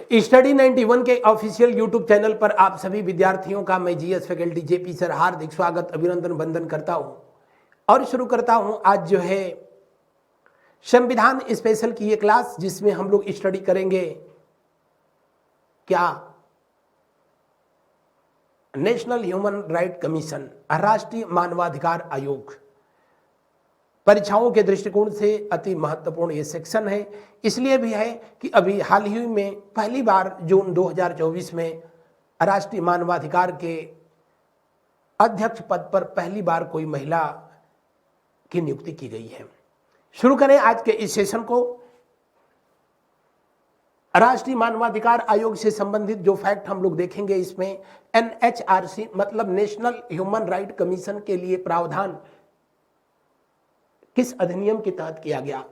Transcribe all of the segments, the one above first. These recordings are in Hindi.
स्टडी 91 के ऑफिशियल यूट्यूब चैनल पर आप सभी विद्यार्थियों का मैं जीएस फैकल्टी जेपी सर हार्दिक स्वागत अभिनंदन वंदन करता हूं और शुरू करता हूं आज जो है संविधान स्पेशल की ये क्लास, जिसमें हम लोग स्टडी करेंगे क्या नेशनल ह्यूमन राइट कमीशन, राष्ट्रीय मानवाधिकार आयोग परीक्षाओं के दृष्टिकोण से अति महत्वपूर्ण ये सेक्शन है। इसलिए भी है कि अभी हाल ही में पहली बार जून 2024 में राष्ट्रीय मानवाधिकार के अध्यक्ष पद पर पहली बार कोई महिला की नियुक्ति की गई है। शुरू करें आज के इस सेशन को। राष्ट्रीय मानवाधिकार आयोग से संबंधित जो फैक्ट हम लोग देखेंगे, इसमें NHRC मतलब नेशनल ह्यूमन राइट कमीशन के लिए प्रावधान किस अधिनियम के तहत किया गया।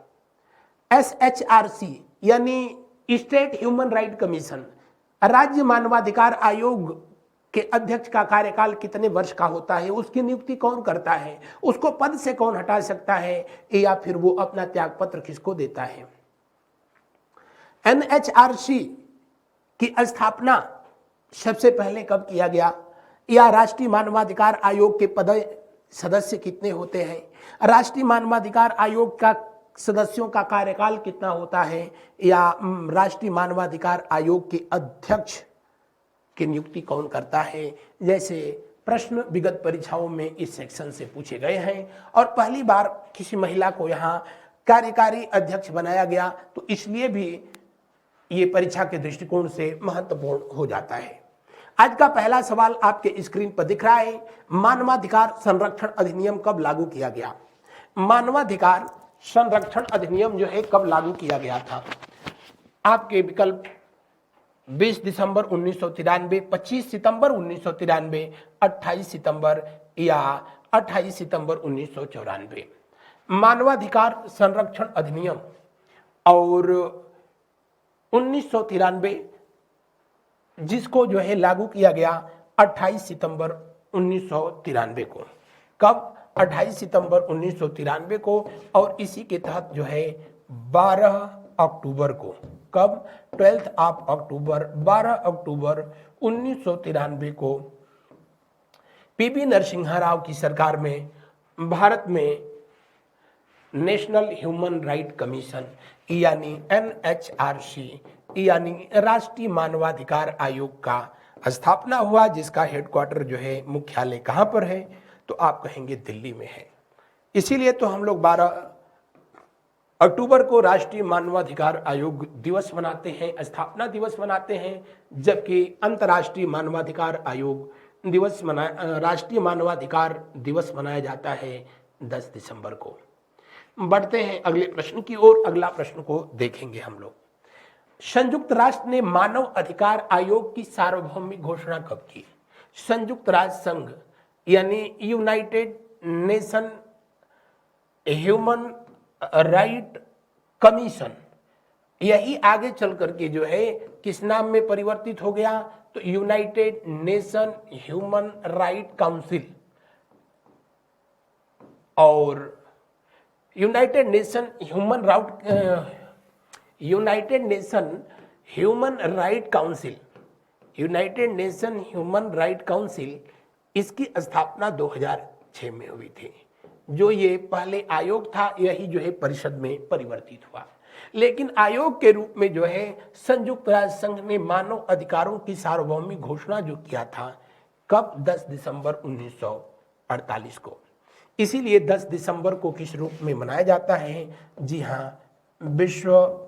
SHRC यानी स्टेट ह्यूमन राइट कमीशन, राज्य मानवाधिकार आयोग के अध्यक्ष का कार्यकाल कितने वर्ष का होता है, उसकी नियुक्ति कौन करता है, उसको पद से कौन हटा सकता है, या फिर वो अपना त्यागपत्र किसको देता है। NHRC की स्थापना सबसे पहले कब किया गया, या राष्ट्रीय मानवाधिकार आयोग के पद सदस्य कितने होते हैं, राष्ट्रीय मानवाधिकार आयोग का सदस्यों का कार्यकाल कितना होता है, या राष्ट्रीय मानवाधिकार आयोग के अध्यक्ष की नियुक्ति कौन करता है, जैसे प्रश्न विगत परीक्षाओं में इस सेक्शन से पूछे गए हैं। और पहली बार किसी महिला को यहाँ कार्यकारी अध्यक्ष बनाया गया, तो इसलिए भी ये परीक्षा के दृष्टिकोण से महत्वपूर्ण हो जाता है। आज का पहला सवाल आपके स्क्रीन पर दिख रहा है, मानवाधिकार संरक्षण अधिनियम कब लागू किया गया। मानवाधिकार संरक्षण अधिनियम जो है कब लागू किया गया था। आपके विकल्प 20 दिसंबर 1993, 25 सितंबर 1993, 28 सितंबर या 28 सितंबर 1994। मानवाधिकार संरक्षण अधिनियम और 1993 जिसको जो है लागू किया गया 28 सितंबर 1993 को। कब? 28 सितंबर 1993 को। और इसी के तहत जो है 12 अक्टूबर को, कब? 12 अक्टूबर 12 अक्टूबर 1993 को पीवी नरसिम्हा राव की सरकार में भारत में नेशनल ह्यूमन राइट कमीशन यानी NHRC यानी राष्ट्रीय मानवाधिकार आयोग का स्थापना हुआ, जिसका हेडक्वार्टर जो है मुख्यालय कहाँ पर है, तो आप कहेंगे दिल्ली में है। इसीलिए तो हम लोग 12 अक्टूबर को राष्ट्रीय मानवाधिकार आयोग दिवस मनाते हैं, स्थापना दिवस मनाते हैं, जबकि अंतर्राष्ट्रीय मानवाधिकार आयोग दिवस राष्ट्रीय मानवाधिकार दिवस मनाया जाता है 10 दिसंबर को। बढ़ते हैं अगले प्रश्न की ओर। अगला प्रश्न को देखेंगे हम लोग। संयुक्त राष्ट्र ने मानव अधिकार आयोग की सार्वभौमिक घोषणा कब की। संयुक्त राष्ट्र संघ यानी United Nation Human right commission, यही आगे चल करके जो है किस नाम में परिवर्तित हो गया, तो United Nation Human Right Council. और United Nation Human Right Council, United Nation Human Right Council, इसकी स्थापना 2006 में हुई थी। जो ये पहले आयोग था, यही जो है परिषद में परिवर्तित हुआ। लेकिन आयोग के रूप में जो है संयुक्त राष्ट्र संघ ने मानव अधिकारों की सार्वभौमिक घोषणा जो किया था, कब? 10 दिसंबर 1948 को। इसीलिए 10 दिसंबर को किस रूप में मनाया जाता है? जी हाँ, विश्व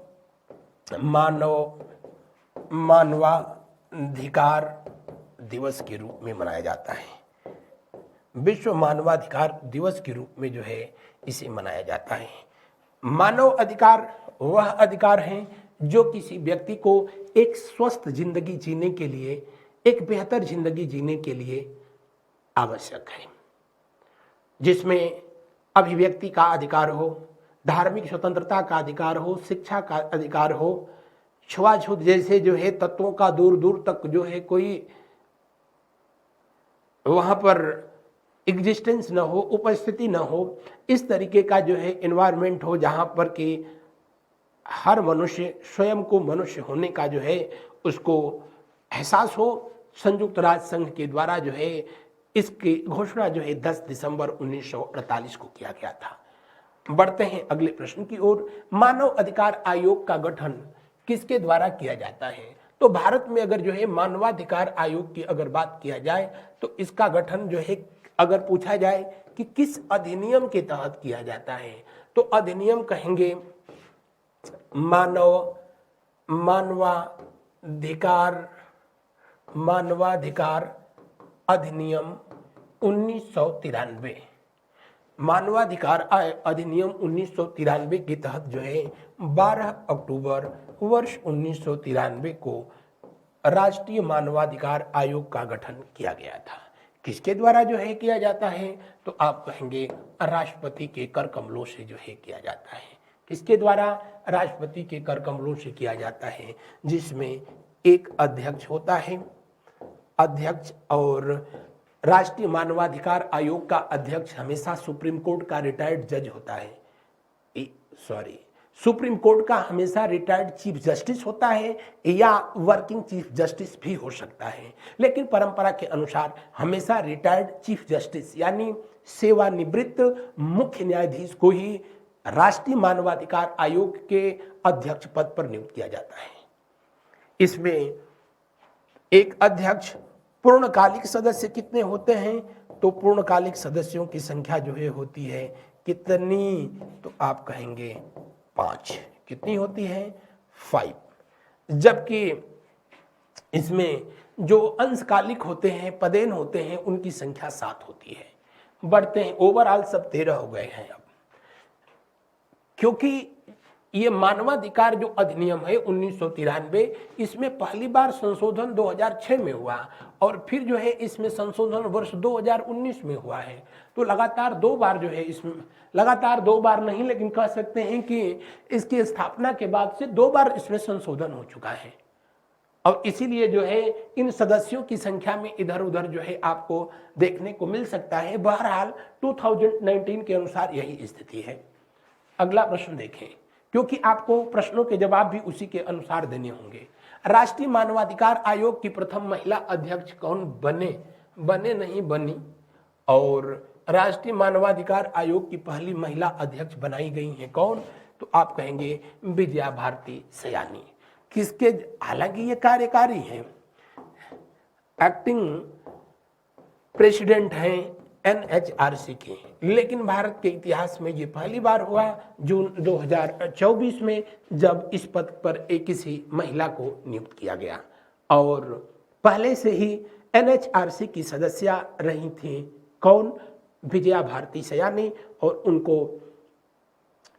मानवाधिकार दिवस के रूप में मनाया जाता है। विश्व मानवाधिकार दिवस के रूप में जो है इसे मनाया जाता है। मानव अधिकार वह अधिकार हैं जो किसी व्यक्ति को एक स्वस्थ जिंदगी जीने के लिए, एक बेहतर जिंदगी जीने के लिए आवश्यक है, जिसमें अभिव्यक्ति का अधिकार हो, धार्मिक स्वतंत्रता का अधिकार हो, शिक्षा का अधिकार हो, छुआछूत जैसे जो है तत्वों का दूर दूर तक जो है कोई वहां पर एग्जिस्टेंस न हो, उपस्थिति न हो, इस तरीके का जो है एनवायरनमेंट हो जहां पर कि हर मनुष्य स्वयं को मनुष्य होने का जो है उसको एहसास हो। संयुक्त राष्ट्र संघ के द्वारा जो है इसकी घोषणा जो है 10 दिसंबर 1948 को किया गया था। बढ़ते हैं अगले प्रश्न की ओर। मानव अधिकार आयोग का गठन किसके द्वारा किया जाता है? तो भारत में अगर जो है मानवाधिकार आयोग की अगर बात किया जाए तो इसका गठन जो है अगर पूछा जाए कि किस अधिनियम के तहत किया जाता है तो अधिनियम कहेंगे मानवाधिकार अधिनियम 1993। मानवाधिकार अधिनियम 1993 के तहत जो है 12 अक्टूबर वर्ष 1993 को राष्ट्रीय मानवाधिकार आयोग का गठन किया गया था। किसके द्वारा जो है किया जाता है तो आप कहेंगे राष्ट्रपति के कर कमलों से जो है किया जाता है। किसके द्वारा? राष्ट्रपति के कर कमलों से किया जाता है, जिसमें एक अध्यक्ष होता है। अध्यक्ष और राष्ट्रीय मानवाधिकार आयोग का अध्यक्ष हमेशा सुप्रीम कोर्ट का रिटायर्ड जज होता है। सुप्रीम कोर्ट का हमेशा रिटायर्ड चीफ जस्टिस होता है या वर्किंग चीफ जस्टिस भी हो सकता है, लेकिन परंपरा के अनुसार हमेशा रिटायर्ड चीफ जस्टिस यानी सेवानिवृत्त मुख्य न्यायाधीश को ही राष्ट्रीय मानवाधिकार आयोग के अध्यक्ष पद पर नियुक्त किया जाता है। इसमें एक अध्यक्ष, पूर्णकालिक सदस्य कितने होते हैं तो पूर्णकालिक सदस्यों की संख्या जो है होती है कितनी तो आप कहेंगे 5। कितनी होती है? 5। जबकि इसमें जो अंशकालिक होते हैं, पदेन होते हैं, उनकी संख्या 7 होती है। बढ़ते हैं, ओवरऑल सब 13 हो गए हैं अब, क्योंकि ये मानवाधिकार जो अधिनियम है 1993 इसमें पहली बार संशोधन 2006 में हुआ और फिर जो है इसमें संशोधन वर्ष 2019 में हुआ है। तो लगातार 2 बार जो है इसमें, लगातार 2 बार नहीं लेकिन कह सकते हैं कि इसकी स्थापना के बाद से 2 बार इसमें संशोधन हो चुका है और इसीलिए जो है इन सदस्यों की संख्या में इधर उधर जो है आपको देखने को मिल सकता है। बहरहाल 2019 के अनुसार यही स्थिति है। अगला प्रश्न देखें, क्योंकि आपको प्रश्नों के जवाब भी उसी के अनुसार देने होंगे। राष्ट्रीय मानवाधिकार आयोग की प्रथम महिला अध्यक्ष कौन बने नहीं बनी, और राष्ट्रीय मानवाधिकार आयोग की पहली महिला अध्यक्ष बनाई गई हैं कौन तो आप कहेंगे विजया भारती सयानी। किसके? हालांकि ये कार्यकारी हैं, एक्टिंग प्रेसिडेंट हैं NHRC के, लेकिन भारत के इतिहास में ये पहली बार हुआ जून 2024 में जब इस पद पर एक किसी महिला को नियुक्त किया गया। और पहले से ही NHRC की सदस्य रही थी कौन? विजया भारती सयानी, और उनको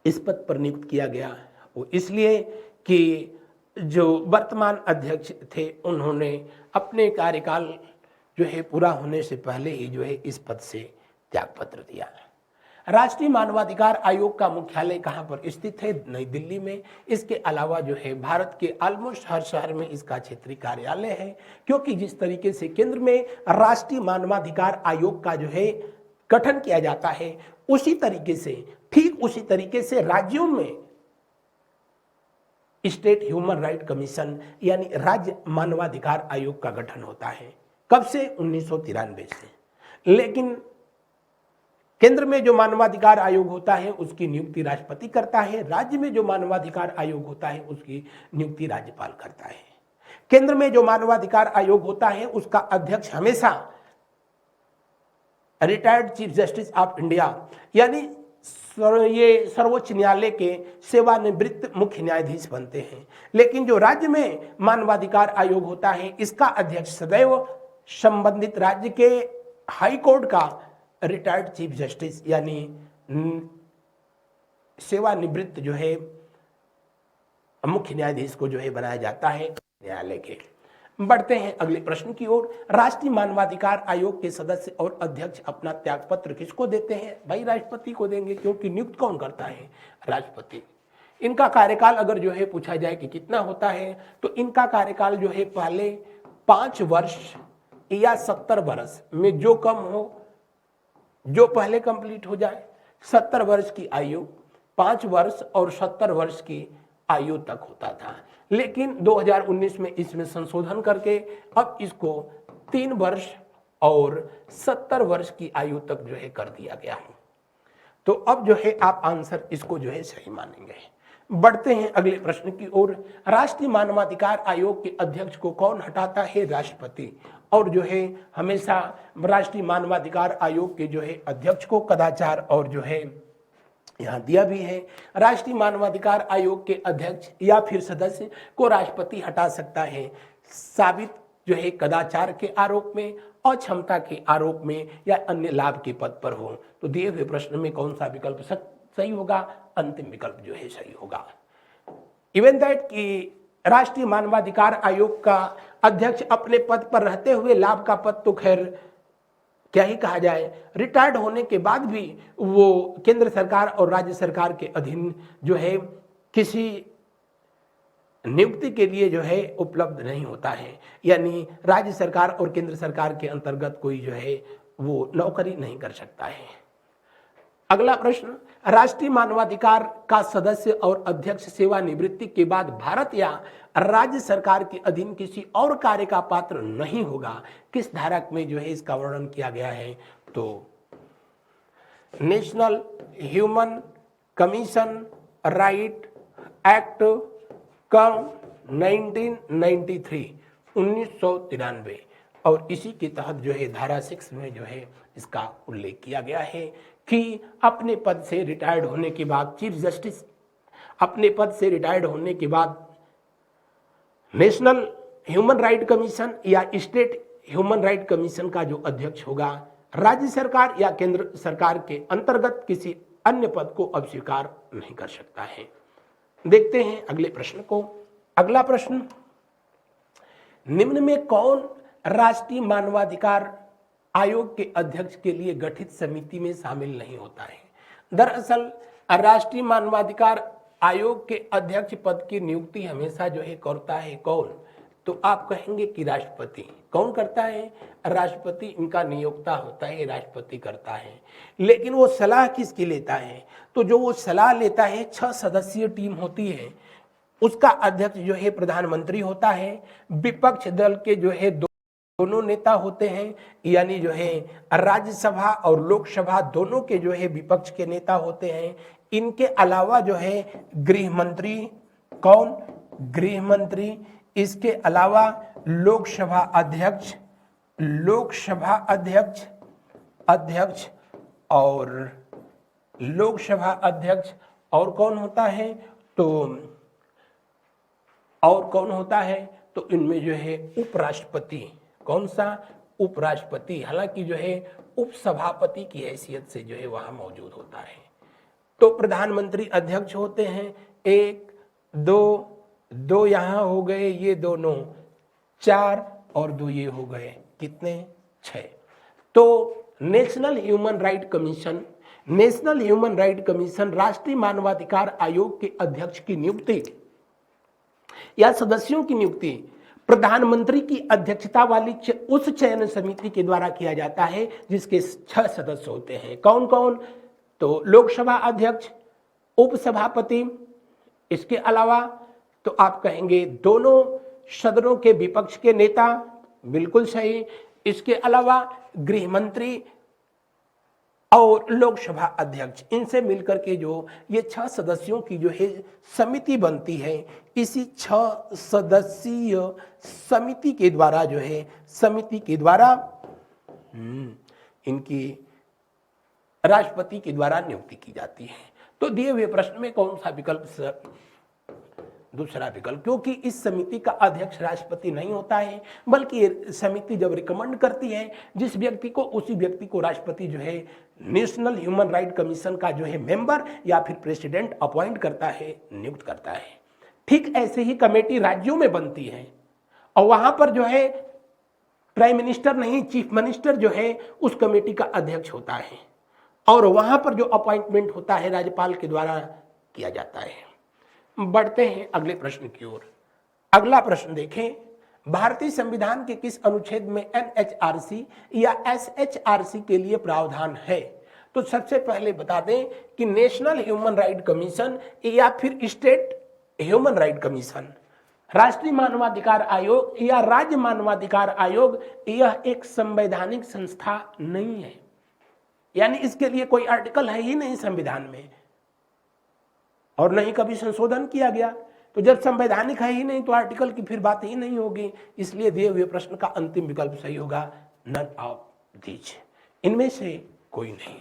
इस पद पर नियुक्त किया गया वो इसलिए कि जो वर्तमान अध्यक्ष थे उन्होंने अपने कार्यकाल जो है पूरा होने से पहले ही जो है इस पद से त्यागपत्र दिया। राष्ट्रीय मानवाधिकार आयोग का मुख्यालय कहाँ पर स्थित है? नई दिल्ली में। इसके अलावा जो है भारत के ऑलमोस्ट हर शहर में इसका क्षेत्रीय कार्यालय है, क्योंकि जिस तरीके से केंद्र में राष्ट्रीय मानवाधिकार आयोग का जो है गठन किया जाता है उसी तरीके से, ठीक उसी तरीके से राज्यों में स्टेट ह्यूमन राइट कमीशन यानी राज्य मानवाधिकार आयोग का गठन होता है। कब से? 1993 से। लेकिन केंद्र में जो मानवाधिकार आयोग होता है उसकी नियुक्ति राष्ट्रपति करता है, राज्य में जो मानवाधिकार आयोग होता है उसकी नियुक्ति राज्यपाल करता है। केंद्र में जो मानवाधिकार आयोग होता है उसका अध्यक्ष हमेशा retired chief justice of India यानी ये सर्वोच्च न्यायालय के सेवानिवृत्त मुख्य न्यायाधीश बनते हैं। लेकिन जो राज्य में मानवाधिकार आयोग होता है इसका अध्यक्ष सदैव संबंधित राज्य के हाई कोर्ट का रिटायर्ड चीफ जस्टिस यानी सेवानिवृत्त जो है मुख्य न्यायाधीश को जो है बनाया जाता है न्यायालय के। बढ़ते हैं अगले प्रश्न की ओर। राष्ट्रीय मानवाधिकार आयोग के सदस्य और अध्यक्ष अपना त्यागपत्र किसको देते हैं? भाई राष्ट्रपति को देंगे, क्योंकि नियुक्त कौन करता है? राष्ट्रपति। इनका कार्यकाल अगर जो है पूछा जाए कि कितना होता है तो इनका कार्यकाल जो है पहले 5 वर्ष या 70 वर्ष में जो कम हो, जो पहले कंप्लीट हो जाए। 70 वर्ष की आयु, 5 वर्ष और 70 वर्ष की आयु तक होता था, लेकिन 2019 में इसमें संशोधन करके अब इसको 3 वर्ष और 70 वर्ष की आयु तक जो है कर दिया गया है। तो अब जो है आप आंसर इसको जो है सही मानेंगे। बढ़ते हैं अगले प्रश्न की ओर। राष्ट्रीय मानवाधिकार आयोग के अध्यक्ष को कौन हटाता है? राष्ट्रपति। और जो है हमेशा राष्ट्रीय मानवाधिकार आयोग के जो है अध्यक्ष को कदाचार और जो है यहाँ दिया भी है, राष्ट्रीय मानवाधिकार आयोग के अध्यक्ष या फिर सदस्य को राष्ट्रपति हटा सकता है, साबित जो है कदाचार के आरोप में, अक्षमता के आरोप में या अन्य लाभ के पद पर हो। तो दिए हुए प्रश्न में कौन सा विकल्प सही होगा? अंतिम विकल्प जो है सही होगा। इवन दैट कि राष्ट्रीय मानवाधिकार आयोग का अध्यक्ष अपने पद पर रहते हुए लाभ का पद तो खैर क्या ही कहा जाए, रिटायर्ड होने के बाद भी वो केंद्र सरकार और राज्य सरकार के अधीन जो है किसी नियुक्ति के लिए जो है उपलब्ध नहीं होता है, यानी राज्य सरकार और केंद्र सरकार के अंतर्गत कोई जो है वो नौकरी नहीं कर सकता है। अगला प्रश्न, राष्ट्रीय मानवाधिकार का सदस्य और अध्यक्ष सेवानिवृत्ति के बाद भारत या राज्य सरकार के अधीन किसी और कार्य का पात्र नहीं होगा, किस धारा में जो है इसका वर्णन किया गया है? तो national human commission right act का 1993 और इसी के तहत जो है धारा 6 में जो है इसका उल्लेख किया गया है कि अपने पद से रिटायर्ड होने के बाद चीफ जस्टिस अपने पद से रिटायर्ड होने के बाद नेशनल ह्यूमन राइट कमीशन या स्टेट ह्यूमन राइट कमीशन का जो अध्यक्ष होगा, राज्य सरकार या केंद्र सरकार के अंतर्गत किसी अन्य पद को अब स्वीकार नहीं कर सकता है। देखते हैं अगले प्रश्न को। अगला प्रश्न, निम्न में कौन राष्ट्रीय मानवाधिकार आयोग के अध्यक्ष के लिए गठित समिति में शामिल नहीं होता है? दरअसल राष्ट्रीय मानवाधिकार आयोग के अध्यक्ष पद की नियुक्ति हमेशा जो है करता है कौन? तो आप कहेंगे कि राष्ट्रपति। कौन करता है? राष्ट्रपति इनका नियोक्ता होता है, राष्ट्रपति करता है। लेकिन वो सलाह किसकी लेता है? तो जो वो सलाह लेता है 6 सदस्यीय टीम होती है, उसका अध्यक्ष जो है प्रधानमंत्री होता है। विपक्ष दल के जो है दोनों नेता होते हैं, यानी जो है राज्यसभा और लोकसभा दोनों के जो है विपक्ष के नेता होते हैं। इनके अलावा जो है गृह मंत्री, कौन? गृह मंत्री। इसके अलावा लोकसभा अध्यक्ष और लोकसभा अध्यक्ष और कौन होता है? तो इनमें जो है उपराष्ट्रपति। कौन सा? उपराष्ट्रपति। हालांकि जो है उपसभापति की हैसियत से जो है वहां मौजूद होता है। तो प्रधानमंत्री अध्यक्ष होते हैं, 1 2 यहां हो गए, ये दोनों 4 और 2 ये हो गए, कितने? 6। तो नेशनल ह्यूमन राइट कमीशन राष्ट्रीय मानवाधिकार आयोग के अध्यक्ष की नियुक्ति या सदस्यों की नियुक्ति प्रधानमंत्री की अध्यक्षता वाली उस चयन समिति के द्वारा किया जाता है जिसके 6 सदस्य होते हैं। कौन कौन? तो लोकसभा अध्यक्ष, उपसभापति, इसके अलावा तो आप कहेंगे दोनों सदनों के विपक्ष के नेता, बिल्कुल सही। इसके अलावा गृह मंत्री और लोकसभा अध्यक्ष, इनसे मिलकर के जो ये 6 सदस्यों की जो है समिति बनती है, इसी 6 सदस्यीय समिति के द्वारा जो है इनकी राष्ट्रपति के द्वारा नियुक्ति की जाती है। तो दिए हुए प्रश्न में कौन सा विकल्प? दूसरा विकल्प, क्योंकि इस समिति का अध्यक्ष राष्ट्रपति नहीं होता है, बल्कि ये समिति जब रिकमेंड करती है जिस व्यक्ति को, उसी व्यक्ति को राष्ट्रपति जो है नेशनल ह्यूमन राइट कमीशन का जो है मेंबर या फिर प्रेसिडेंट अपॉइंट करता है, नियुक्त करता है। ठीक ऐसे ही कमेटी राज्यों में बनती है और वहां पर जो है प्राइम मिनिस्टर नहीं, चीफ मिनिस्टर जो है उस कमेटी का अध्यक्ष होता है और वहां पर जो अपॉइंटमेंट होता है राज्यपाल के द्वारा किया जाता है। बढ़ते हैं अगले प्रश्न की ओर। अगला प्रश्न देखें, भारतीय संविधान के किस अनुच्छेद में एनएचआरसी या एसएचआरसी के लिए प्रावधान है? तो सबसे पहले बता दें कि नेशनल ह्यूमन राइट कमीशन या फिर स्टेट ह्यूमन राइट कमीशन, राष्ट्रीय मानवाधिकार आयोग या राज्य मानवाधिकार आयोग यह एक संवैधानिक संस्था नहीं है, यानी इसके लिए कोई आर्टिकल है ही नहीं संविधान में और नहीं कभी संशोधन किया गया। तो जब संवैधानिक है ही नहीं तो आर्टिकल की फिर बात ही नहीं होगी। इसलिए दिए हुए प्रश्न का अंतिम विकल्प सही होगा नन ऑफ दीज, इनमें से कोई नहीं।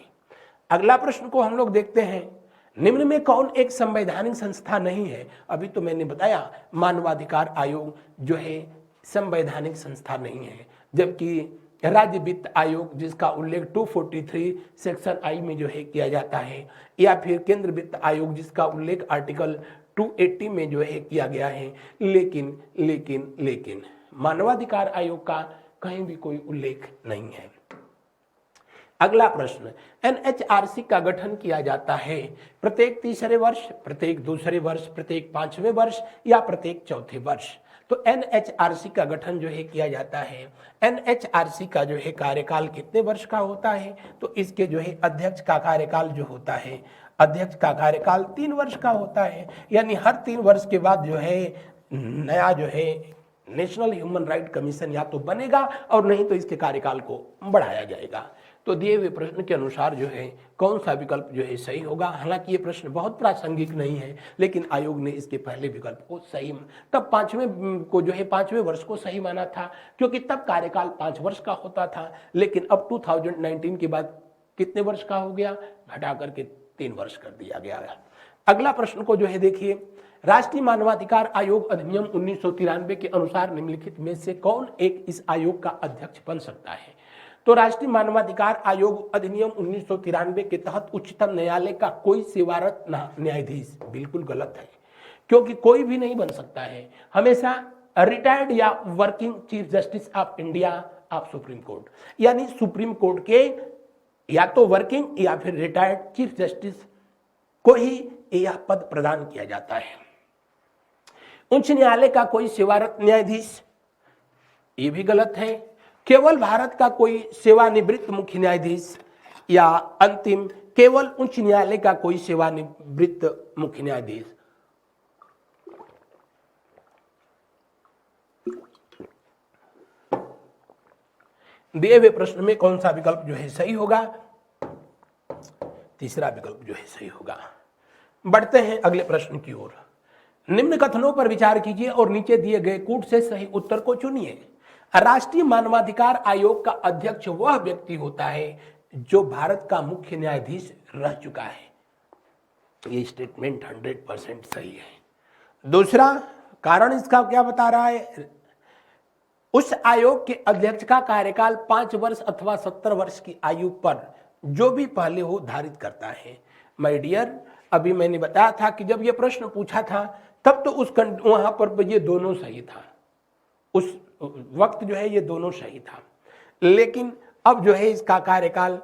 अगला प्रश्न को हम लोग देखते हैं, निम्न में कौन एक संवैधानिक संस्था नहीं है? अभी तो मैंने बताया मानवाधिकार आयोग जो है संवैधानिक संस्था नहीं है, जबकि राज्य वित्त आयोग जिसका उल्लेख 243 सेक्शन आई में जो है किया जाता है, या फिर केंद्र वित्त आयोग जिसका उल्लेख आर्टिकल 280 में जो है किया गया है, लेकिन मानवाधिकार आयोग का कहीं भी कोई उल्लेख नहीं है। अगला प्रश्न, एनएचआरसी का गठन किया जाता है प्रत्येक तीसरे वर्ष, प्रत्येक दूसरे वर्ष, प्रत्येक पांचवें वर्ष या प्रत्येक चौथे वर्ष? तो एनएचआरसी का गठन जो है किया जाता है। एनएचआरसी का जो है कार्यकाल कितने वर्ष का होता है? तो इसके जो है अध्यक्ष का कार्यकाल जो होता है, अध्यक्ष का कार्यकाल 3 वर्ष का होता है, यानी हर 3 वर्ष के बाद जो है नया जो है नेशनल ह्यूमन राइट कमीशन या तो बनेगा और नहीं तो इसके कार्यकाल को बढ़ाया जाएगा। तो दिए हुए प्रश्न के अनुसार जो है कौन सा विकल्प जो है सही होगा? हालांकि ये प्रश्न बहुत प्रासंगिक नहीं है, लेकिन आयोग ने इसके पहले विकल्प को सही, तब 5वें को जो है 5वें वर्ष को सही माना था, क्योंकि तब कार्यकाल 5 वर्ष का होता था। लेकिन अब 2019 के बाद कितने वर्ष का हो गया? घटा करके 3 वर्ष कर दिया गया। अगला प्रश्न को जो है देखिए, राष्ट्रीय मानवाधिकार आयोग अधिनियम 1993 के अनुसार निम्नलिखित में से कौन एक इस आयोग का अध्यक्ष बन सकता है? तो राष्ट्रीय मानवाधिकार आयोग अधिनियम 1993 के तहत उच्चतम न्यायालय का कोई सेवारत न्यायाधीश बिल्कुल गलत है, क्योंकि कोई भी नहीं बन सकता है। हमेशा रिटायर्ड या working chief justice of India of supreme court, यानी सुप्रीम कोर्ट के या तो वर्किंग या फिर रिटायर्ड चीफ जस्टिस को ही यह पद प्रदान किया जाता है। उच्च न्यायालय का कोई सेवारत न्यायाधीश, ये भी गलत है। केवल भारत का कोई सेवानिवृत्त मुख्य न्यायाधीश, या अंतिम केवल उच्च न्यायालय का कोई सेवानिवृत्त मुख्य न्यायाधीश। दिए हुए प्रश्न में कौन सा विकल्प जो है सही होगा? तीसरा विकल्प जो है सही होगा। बढ़ते हैं अगले प्रश्न की ओर। निम्न कथनों पर विचार कीजिए और नीचे दिए गए कूट से सही उत्तर को चुनिए। राष्ट्रीय मानवाधिकार आयोग का अध्यक्ष वह व्यक्ति होता है जो भारत का मुख्य न्यायाधीश रह चुका है। ये स्टेटमेंट 100% सही है। दूसरा कारण इसका क्या बता रहा है? उस आयोग के अध्यक्ष का कार्यकाल 5 वर्ष अथवा 70 वर्ष की आयु पर जो भी पहले हो धारित करता है। माय डियर, अभी मैंने बताया था कि जब ये प्रश्न पूछा था तब तो वहां पर ये दोनों सही था, उस वक्त जो है ये दोनों सही था। लेकिन अब जो है इसका कार्यकाल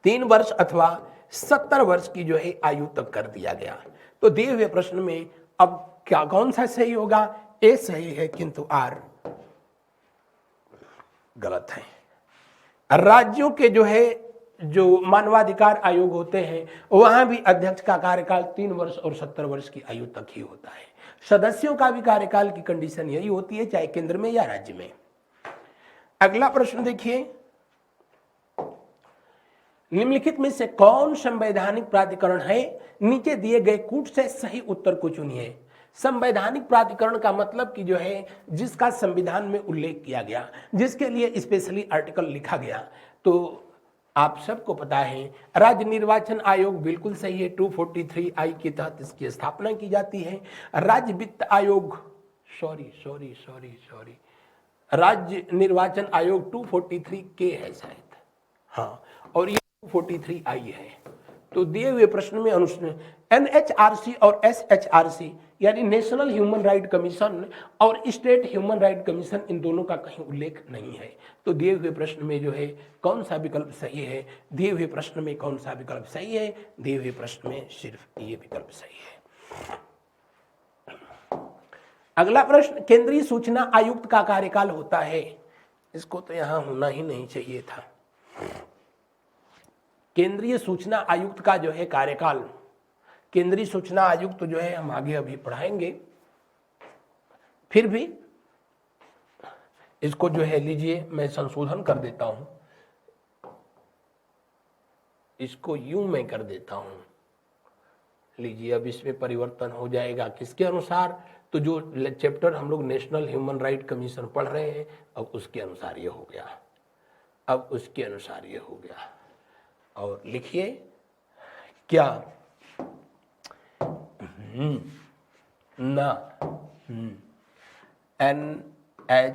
3 वर्ष अथवा 70 वर्ष की जो है आयु तक कर दिया गया। तो दिए हुए प्रश्न में अब क्या कौन सा सही होगा? ए सही है किंतु आर गलत है। राज्यों के जो मानवाधिकार आयोग होते हैं वहां भी अध्यक्ष का कार्यकाल 3 वर्ष और 70 वर्ष की आयु तक ही होता है। सदस्यों का भी कार्यकाल की कंडीशन यही होती है, चाहे केंद्र में या राज्य में। अगला प्रश्न देखिए, निम्नलिखित में से कौन संवैधानिक प्राधिकरण है? नीचे दिए गए कूट से सही उत्तर को चुनिए। संवैधानिक प्राधिकरण का मतलब कि जो है जिसका संविधान में उल्लेख किया गया, जिसके लिए स्पेशली आर्टिकल लिखा गया। तो आप सबको पता है राज्य निर्वाचन आयोग बिल्कुल सही है, 243I के तहत इसकी स्थापना की जाती है। राज्य वित्त आयोग सॉरी राज्य निर्वाचन आयोग 243K है शायद, हाँ, और ये 243I है। तो दिए हुए प्रश्न में NHRC और SHRC यानी नेशनल ह्यूमन राइट कमीशन और स्टेट ह्यूमन राइट कमीशन, इन दोनों का कहीं उल्लेख नहीं है। तो दिए हुए प्रश्न में जो है कौन सा विकल्प सही है? दिए हुए प्रश्न में कौन सा विकल्प सही है? दिए हुए प्रश्न में सिर्फ ये विकल्प सही है। अगला प्रश्न, केंद्रीय सूचना आयुक्त का कार्यकाल होता है। इसको तो यहां होना ही नहीं चाहिए था। केंद्रीय सूचना आयुक्त का जो है कार्यकाल, केंद्रीय सूचना आयुक्त जो है हम आगे अभी पढ़ाएंगे, फिर भी इसको जो है लीजिए मैं संशोधन कर देता हूं, इसको यूं मैं कर देता हूं, लीजिए अब इसमें परिवर्तन हो जाएगा किसके अनुसार, तो जो चैप्टर हम लोग नेशनल ह्यूमन राइट कमीशन पढ़ रहे हैं अब उसके अनुसार ये हो गया, अब उसके अनुसार ये हो गया। और लिखिए क्या ना NHRC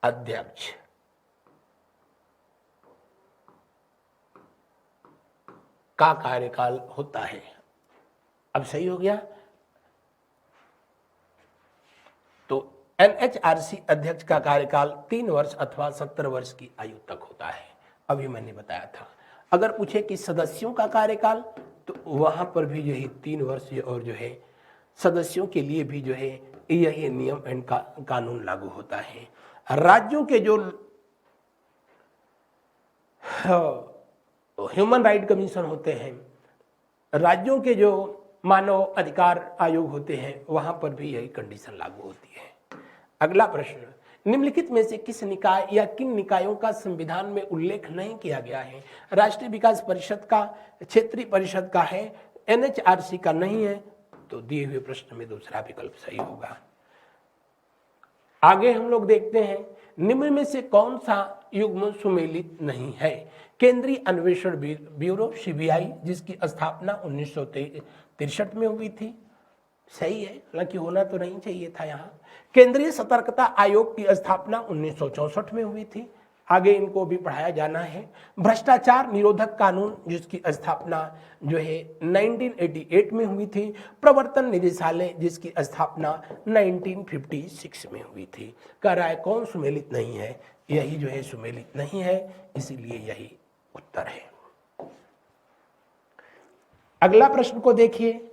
अध्यक्ष का कार्यकाल होता है। अब सही हो गया, तो NHRC अध्यक्ष का कार्यकाल 3 वर्ष अथवा 70 वर्ष की आयु तक होता है, अभी मैंने बताया था। अगर पूछे कि सदस्यों का कार्यकाल, तो वहां पर भी यही 3 वर्ष और जो है सदस्यों के लिए भी जो है यही नियम एंड कानून लागू होता है। राज्यों के जो ह्यूमन राइट कमीशन होते हैं, राज्यों के जो मानव अधिकार आयोग होते हैं, वहां पर भी यही कंडीशन लागू होती है। अगला प्रश्न, निम्नलिखित में से किस निकाय या किन निकायों का संविधान में उल्लेख नहीं किया गया है? राष्ट्रीय विकास परिषद का, क्षेत्रीय परिषद का है, NHRC का नहीं है, तो दिए हुए प्रश्न में दूसरा विकल्प सही होगा। आगे हम लोग देखते हैं, निम्न में से कौन सा युग्म सुमेलित नहीं है? केंद्रीय अन्वेषण ब्यूरो CBI, जिसकी स्थापना 1963 में हुई थी, सही है, हालांकि होना तो नहीं चाहिए था यहाँ। केंद्रीय सतर्कता आयोग की स्थापना 1964 में हुई थी, आगे इनको भी पढ़ाया जाना है। भ्रष्टाचार निरोधक कानून, जिसकी स्थापना जो है 1988 में हुई थी। प्रवर्तन निदेशालय, जिसकी स्थापना 1956 में हुई थी। कह रहा है कौन सुमेलित नहीं है? यही जो है सुमेलित नहीं है, इसीलिए यही उत्तर है। अगला प्रश्न को देखिए,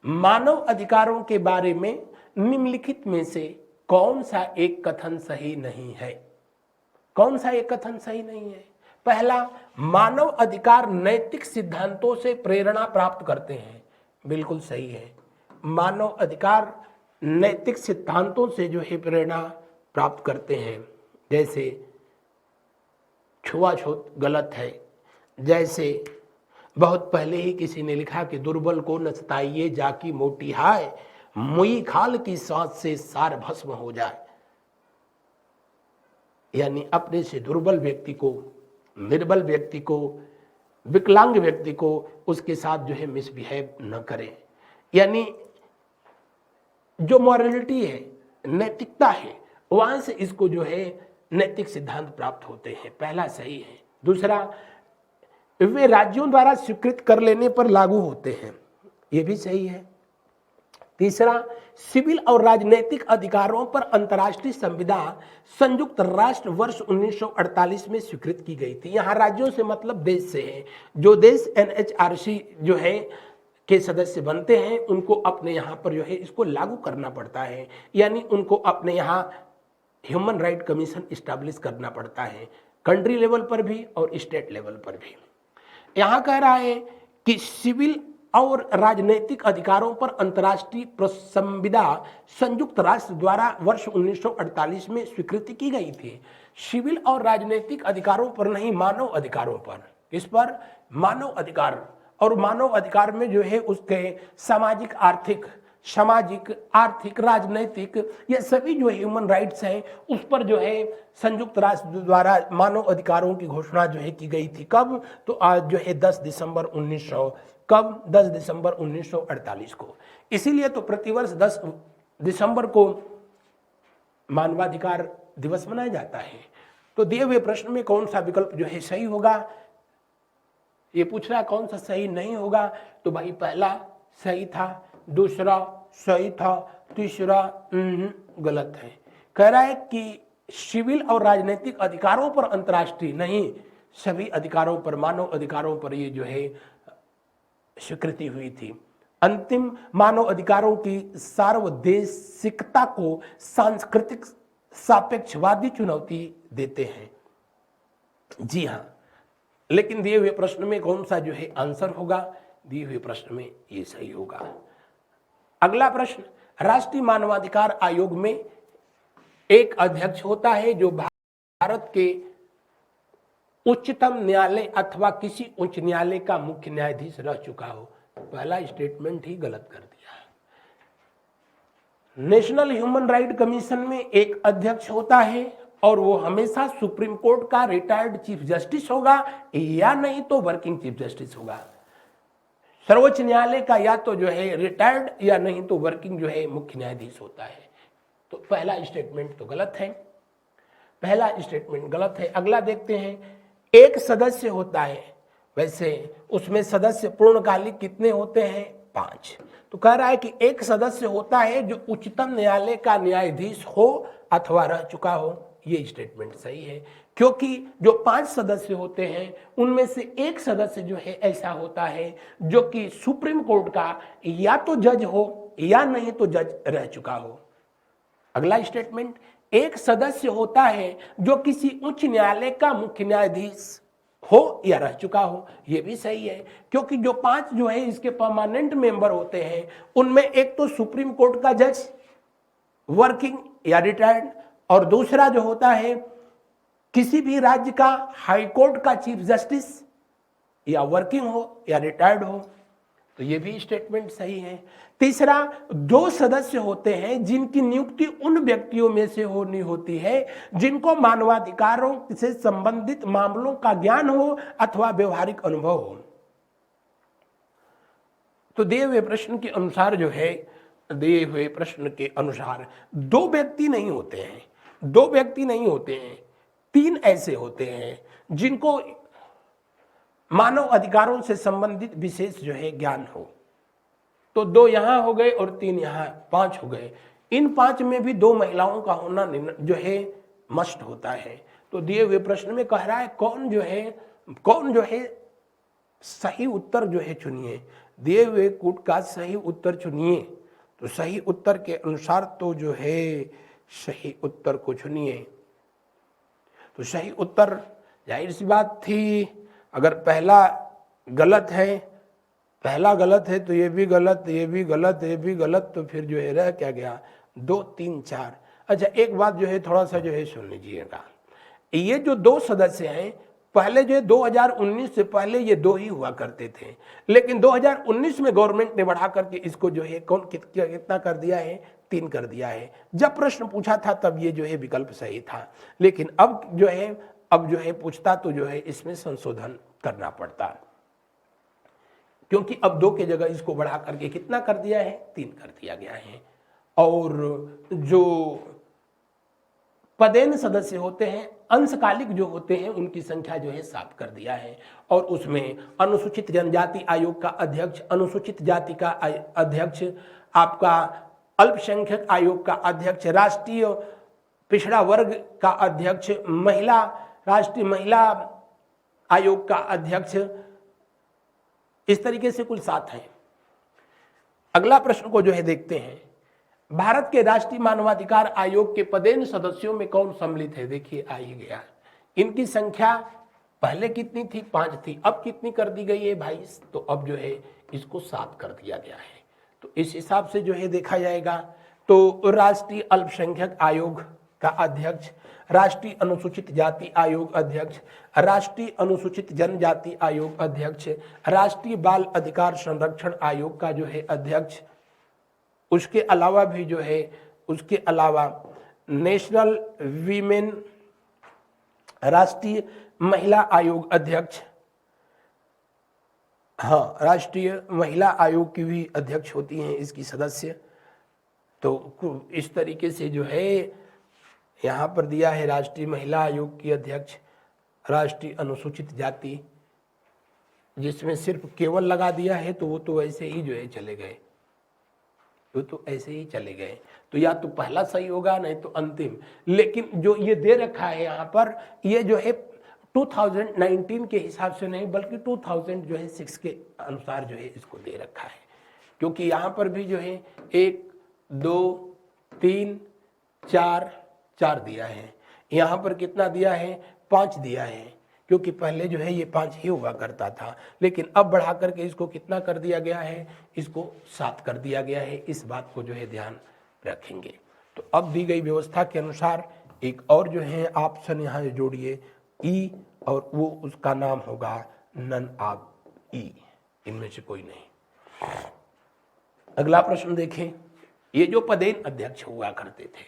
मानव अधिकारों के बारे में निम्नलिखित में से कौन सा एक कथन सही नहीं है? कौन सा एक कथन सही नहीं है? पहला, मानव अधिकार नैतिक सिद्धांतों से प्रेरणा प्राप्त करते हैं, बिल्कुल सही है। मानव अधिकार नैतिक सिद्धांतों से जो है प्रेरणा प्राप्त करते हैं, जैसे छुआछूत गलत है, जैसे बहुत पहले ही किसी ने लिखा कि दुर्बल को न सताइए जाकी मोटी हाय, मुई खाल की सांस से सार भस्म हो जाए। यानी अपने से दुर्बल व्यक्ति को, निर्बल व्यक्ति को, विकलांग व्यक्ति को उसके साथ जो है मिसबिहेव न करें। यानी जो मॉरलिटी है, नैतिकता है, वहां से इसको जो है नैतिक सिद्धांत प्राप्त होते हैं, पहला सही है। दूसरा, वे राज्यों द्वारा स्वीकृत कर लेने पर लागू होते हैं, ये भी सही है। तीसरा, सिविल और राजनीतिक अधिकारों पर अंतर्राष्ट्रीय संविदा संयुक्त राष्ट्र वर्ष 1948 में स्वीकृत की गई थी। यहाँ राज्यों से मतलब देश से है। जो देश NHRC जो है के सदस्य बनते हैं, उनको अपने यहाँ पर जो है इसको लागू करना पड़ता है, यानी उनको अपने यहाँ ह्यूमन राइट कमीशन इस्टेब्लिश करना पड़ता है, कंट्री लेवल पर भी और स्टेट लेवल पर भी। यहाँ कह रहा है कि सिविल और राजनीतिक अधिकारों पर अंतर्राष्ट्रीय संविदा संयुक्त राष्ट्र द्वारा वर्ष 1948 में स्वीकृति की गई थी। सिविल और राजनीतिक अधिकारों पर नहीं, मानव अधिकारों पर। इस पर मानव अधिकार, और मानव अधिकार में जो है उसके सामाजिक आर्थिक राजनैतिक ये सभी जो ह्यूमन राइट्स हैं, उस पर जो है संयुक्त राष्ट्र द्वारा मानव अधिकारों की घोषणा जो है की गई थी। कब? तो आज जो है 10 दिसंबर 1948 को। इसीलिए तो प्रतिवर्ष 10 दिसंबर को मानवाधिकार दिवस मनाया जाता है। तो दिए हुए प्रश्न में कौन सा विकल्प जो है सही होगा? ये पूछ रहा है कौन सा सही नहीं होगा, तो भाई पहला सही था, दूसरा सही था, तीसरा गलत है। कह रहा है कि सिविल और राजनीतिक अधिकारों पर अंतर्राष्ट्रीय नहीं, सभी अधिकारों पर, मानव अधिकारों पर ये जो है स्वीकृति हुई थी। अंतिम मानव अधिकारों की सार्वदेशिकता को सांस्कृतिक सापेक्षवादी चुनौती देते हैं। जी हाँ, लेकिन दिए हुए प्रश्न में कौन सा जो है आंसर होगा, दिए हुए प्रश्न में ये सही होगा। अगला प्रश्न, राष्ट्रीय मानवाधिकार आयोग में एक अध्यक्ष होता है जो भारत के उच्चतम न्यायालय अथवा किसी उच्च न्यायालय का मुख्य न्यायाधीश रह चुका हो। पहला स्टेटमेंट ही गलत कर दिया है। नेशनल ह्यूमन राइट कमीशन में एक अध्यक्ष होता है और वो हमेशा सुप्रीम कोर्ट का रिटायर्ड चीफ जस्टिस होगा या नहीं तो वर्किंग चीफ जस्टिस होगा। सर्वोच्च न्यायालय का या तो जो है रिटायर्ड या नहीं तो वर्किंग जो है मुख्य न्यायाधीश होता है। तो पहला स्टेटमेंट तो गलत है, पहला स्टेटमेंट गलत है। अगला देखते हैं, एक सदस्य होता है, वैसे उसमें सदस्य पूर्णकालिक कितने होते हैं, 5। तो कह रहा है कि एक सदस्य होता है जो उच्चतम न्यायालय का न्यायाधीश हो अथवा रह चुका हो। ये स्टेटमेंट सही है, क्योंकि जो 5 सदस्य होते हैं उनमें से एक सदस्य जो है ऐसा होता है जो कि सुप्रीम कोर्ट का या तो जज हो या नहीं तो जज रह चुका हो। अगला स्टेटमेंट, एक सदस्य होता है जो किसी उच्च न्यायालय का मुख्य न्यायाधीश हो या रह चुका हो। यह भी सही है, क्योंकि जो 5 जो है इसके परमानेंट मेंबर होते हैं उनमें एक तो सुप्रीम कोर्ट का जज वर्किंग या रिटायर्ड, और दूसरा जो होता है किसी भी राज्य का हाई कोर्ट का चीफ जस्टिस या वर्किंग हो या रिटायर्ड हो। तो ये भी स्टेटमेंट सही है। तीसरा, 2 सदस्य होते हैं जिनकी नियुक्ति उन व्यक्तियों में से होनी होती है जिनको मानवाधिकारों से संबंधित मामलों का ज्ञान हो अथवा व्यवहारिक अनुभव हो। तो दिए हुए प्रश्न के अनुसार जो है, दिए हुए प्रश्न के अनुसार 2 व्यक्ति नहीं होते हैं, 2 व्यक्ति नहीं होते हैं, 3 ऐसे होते हैं जिनको मानव अधिकारों से संबंधित विशेष जो है ज्ञान हो। तो 2 यहां हो गए और 3 यहां, 5 हो गए। इन 5 में भी 2 महिलाओं का होना जो है मस्ट होता है। तो दिए हुए प्रश्न में कह रहा है कौन जो है सही उत्तर जो है चुनिए, दिए हुए कूट का सही उत्तर चुनिए। तो सही उत्तर के अनुसार तो जो है सही उत्तर को चुनिए। तो सही उत्तर जाहिर सी बात थी, अगर पहला गलत है, पहला गलत है तो ये भी गलत, ये भी गलत, ये भी गलत, तो फिर जो है रह क्या गया, 2 3 4। अच्छा, एक बात जो है थोड़ा सा जो है सुन लीजिएगा, ये जो 2 सदस्य हैं पहले जो 2019 से पहले ये 2 ही हुआ करते थे, लेकिन 2019 में गवर्नमेंट ने बढ़ा करके इसको जो है कितना कर दिया है, 3 कर दिया है। जब प्रश्न पूछा था तब ये जो है विकल्प सही था, लेकिन अब जो है पूछता तो जो है इसमें संशोधन करना पड़ता, क्योंकि अब 2 के जगह इसको बढ़ा करके कितना कर दिया है, 3 कर दिया गया है। और जो पदेन सदस्य होते हैं, अंशकालिक जो होते हैं, उनकी संख्या जो है 7 कर दिया है। और उसमें अनुसूचित जनजाति आयोग का अध्यक्ष, अनुसूचित जाति का अध्यक्ष, आपका अल्पसंख्यक आयोग का अध्यक्ष, राष्ट्रीय पिछड़ा वर्ग का अध्यक्ष, राष्ट्रीय महिला आयोग का अध्यक्ष, इस तरीके से कुल 7 हैं। अगला प्रश्न को जो है देखते हैं, भारत के राष्ट्रीय मानवाधिकार आयोग के पदेन सदस्यों में कौन सम्मिलित है। देखिए आ ही गया, इनकी संख्या पहले कितनी थी, 5 थी, अब कितनी कर दी गई है, 22। तो अब जो है इसको 7 कर दिया गया है। तो इस हिसाब से जो है देखा जाएगा तो राष्ट्रीय अल्पसंख्यक आयोग का अध्यक्ष, राष्ट्रीय अनुसूचित जाति आयोग अध्यक्ष, राष्ट्रीय अनुसूचित जनजाति आयोग अध्यक्ष, राष्ट्रीय बाल अधिकार संरक्षण आयोग का जो है अध्यक्ष, उसके अलावा भी जो है, उसके अलावा नेशनल वीमेन, राष्ट्रीय महिला आयोग अध्यक्ष, हाँ राष्ट्रीय महिला आयोग की भी अध्यक्ष होती हैं इसकी सदस्य। तो इस तरीके से जो है यहाँ पर दिया है राष्ट्रीय महिला आयोग की अध्यक्ष, राष्ट्रीय अनुसूचित जाति, जिसमें सिर्फ केवल लगा दिया है तो वो तो ऐसे ही जो है चले गए, वो तो ऐसे ही चले गए। तो या तो पहला सही होगा नहीं तो अंतिम। लेकिन जो ये दे रखा है यहाँ पर, ये जो है 2019 के हिसाब से नहीं बल्कि 2006 के अनुसार जो है इसको दे रखा है, क्योंकि यहाँ पर भी जो है 1 2 3 4 4 दिया है, यहाँ पर कितना दिया है, 5 दिया है, क्योंकि पहले जो है ये 5 ही हुआ करता था, लेकिन अब बढ़ा करके इसको कितना कर दिया गया है, इसको 7 कर दिया गया है। इस बात को जो है ध्यान रखेंगे। तो अब दी गई व्यवस्था के अनुसार एक और जो है ऑप्शन यहाँ जोड़िए ई, और वो उसका नाम होगा नन ऑफ ई, इनमें से कोई नहीं। अगला प्रश्न देखें। ये जो पदेन अध्यक्ष हुआ करते थे,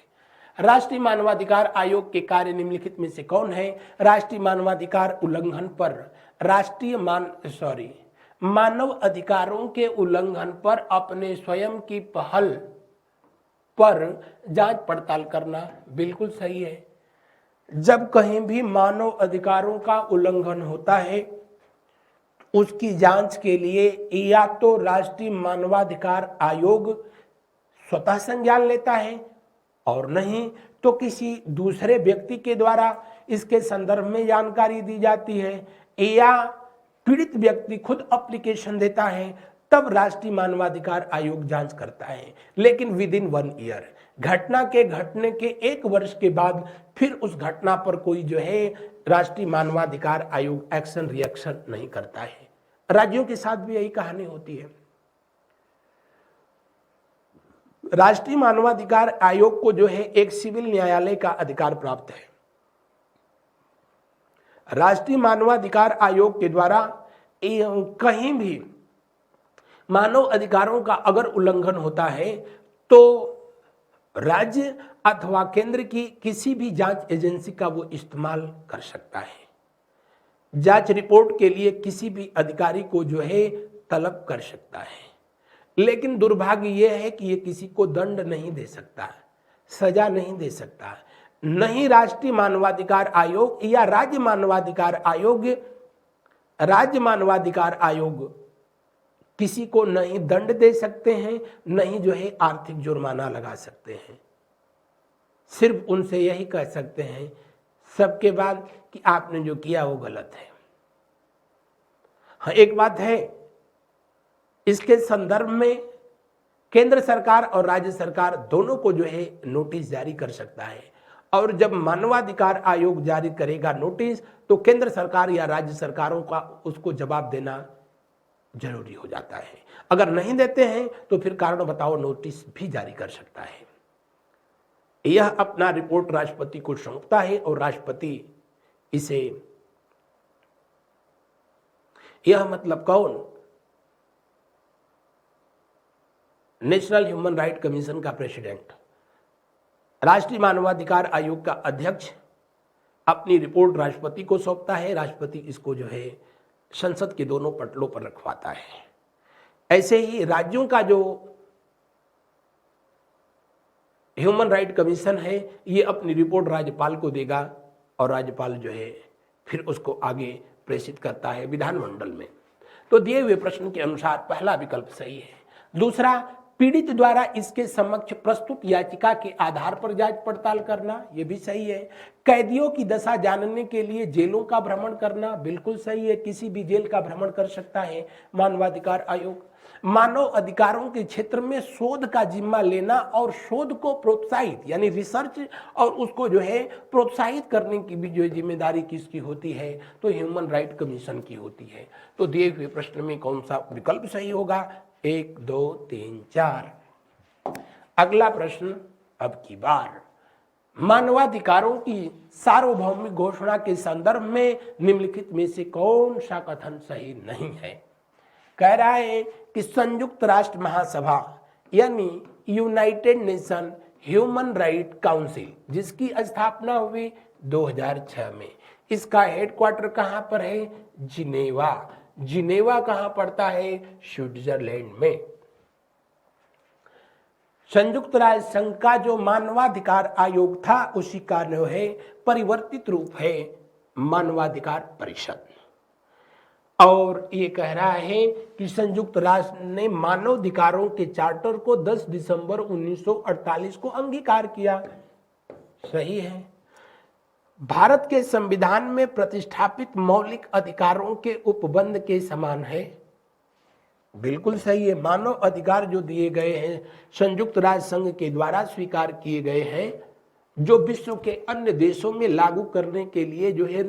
राष्ट्रीय मानवाधिकार आयोग के कार्य निम्नलिखित में से कौन है? राष्ट्रीय मानवाधिकार उल्लंघन पर मानव अधिकारों के उल्लंघन पर अपने स्वयं की पहल पर जांच पड़ताल करना, बिल्कुल सही है। जब कहीं भी मानव अधिकारों का उल्लंघन होता है, उसकी जांच के लिए या तो राष्ट्रीय मानवाधिकार आयोग स्वतः संज्ञान लेता है, और नहीं तो किसी दूसरे व्यक्ति के द्वारा इसके संदर्भ में जानकारी दी जाती है, या पीड़ित व्यक्ति खुद एप्लीकेशन देता है, तब राष्ट्रीय मानवाधिकार आयोग जांच करता है। लेकिन विद इन 1 ईयर, घटना के घटने के 1 वर्ष के बाद फिर उस घटना पर कोई जो है राष्ट्रीय मानवाधिकार आयोग एक्शन रिएक्शन नहीं करता है। राज्यों के साथ भी यही कहानी होती है। राष्ट्रीय मानवाधिकार आयोग को जो है एक सिविल न्यायालय का अधिकार प्राप्त है। राष्ट्रीय मानवाधिकार आयोग के द्वारा कहीं भी मानव अधिकारों का अगर उल्लंघन होता है तो राज्य अथवा केंद्र की किसी भी जांच एजेंसी का वो इस्तेमाल कर सकता है। जांच रिपोर्ट के लिए किसी भी अधिकारी को जो है तलब कर सकता है। लेकिन दुर्भाग्य यह है कि ये किसी को दंड नहीं दे सकता, सजा नहीं दे सकता। नहीं राष्ट्रीय मानवाधिकार आयोग या राज्य मानवाधिकार आयोग किसी को नहीं दंड दे सकते हैं, नहीं जो है आर्थिक जुर्माना लगा सकते हैं। सिर्फ उनसे यही कह सकते हैं सबके बाद कि आपने जो किया वो गलत है। हाँ, एक बात है, इसके संदर्भ में केंद्र सरकार और राज्य सरकार दोनों को जो है नोटिस जारी कर सकता है, और जब मानवाधिकार आयोग जारी करेगा नोटिस तो केंद्र सरकार या राज्य सरकारों का उसको जवाब देना जरूरी हो जाता है। अगर नहीं देते हैं तो फिर कारण बताओ नोटिस भी जारी कर सकता है। यह अपना रिपोर्ट राष्ट्रपति को सौंपता है और राष्ट्रपति इसे, यह मतलब कौन? नेशनल ह्यूमन राइट कमीशन का प्रेसिडेंट, राष्ट्रीय मानवाधिकार आयोग का अध्यक्ष अपनी रिपोर्ट राष्ट्रपति को सौंपता है। राष्ट्रपति इसको जो है संसद के दोनों पटलों पर रखवाता है। ऐसे ही राज्यों का जो ह्यूमन राइट कमीशन है, ये अपनी रिपोर्ट राज्यपाल को देगा और राज्यपाल जो है फिर उसको आगे प्रेषित करता है विधानमंडल में। तो दिए हुए प्रश्न के अनुसार पहला विकल्प सही है। दूसरा, पीड़ित द्वारा इसके समक्ष प्रस्तुत याचिका के आधार पर जांच पड़ताल करना, यह भी सही है। कैदियों की दशा जानने के लिए जेलों का भ्रमण करना, बिल्कुल सही है, किसी भी जेल का भ्रमण कर सकता है मानवाधिकार आयोग। मानव अधिकारों के क्षेत्र में शोध का जिम्मा लेना और शोध को प्रोत्साहित यानी रिसर्च और उसको जो है प्रोत्साहित करने की भी जो जिम्मेदारी किसकी होती है? तो ह्यूमन राइट कमीशन की होती है। तो दिए हुए प्रश्न में कौन सा विकल्प सही होगा? 1 2 3 4। अगला प्रश्न अब की बार मानवाधिकारों की सार्वभौमिक घोषणा के संदर्भ में निम्नलिखित में से कौन सा कथन सही नहीं है? कह रहा है कि संयुक्त राष्ट्र महासभा यानी United Nation Human Right council, जिसकी स्थापना हुई 2006 में, इसका हेडक्वार्टर कहां पर है? जिनेवा। जिनेवा कहां पड़ता है? स्विट्जरलैंड में। संयुक्त राष्ट्र संघ का जो मानवाधिकार आयोग था उसी का जो है परिवर्तित रूप है मानवाधिकार परिषद। और ये कह रहा है कि संयुक्त राष्ट्र ने मानवाधिकारों के चार्टर को 10 दिसंबर 1948 को अंगीकार किया। सही है। भारत के संविधान में प्रतिष्ठापित मौलिक अधिकारों के उपबंध के समान है। बिल्कुल सही है। मानव अधिकार जो दिए गए हैं संयुक्त राष्ट्र संघ के द्वारा स्वीकार किए गए हैं, जो विश्व के अन्य देशों में लागू करने के लिए जो है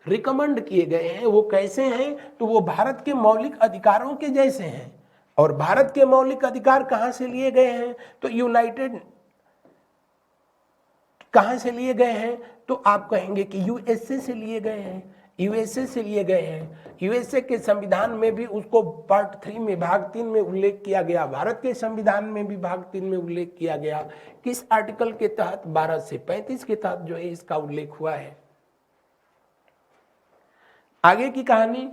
रिकमेंड किए गए हैं वो कैसे हैं, तो वो भारत के मौलिक अधिकारों के जैसे हैं। और भारत के मौलिक अधिकार कहां से लिए गए हैं, तो यूनाइटेड कहां से लिए गए हैं, तो आप कहेंगे कि यूएसए से लिए गए हैं, यूएसए से लिए गए हैं। यूएसए के संविधान में भी उसको पार्ट 3 में भाग 3 में उल्लेख किया गया, भारत के संविधान में भी भाग 3 में उल्लेख किया गया। किस आर्टिकल के तहत, 12 से 35 के तहत जो है इसका उल्लेख हुआ है। आगे की कहानी,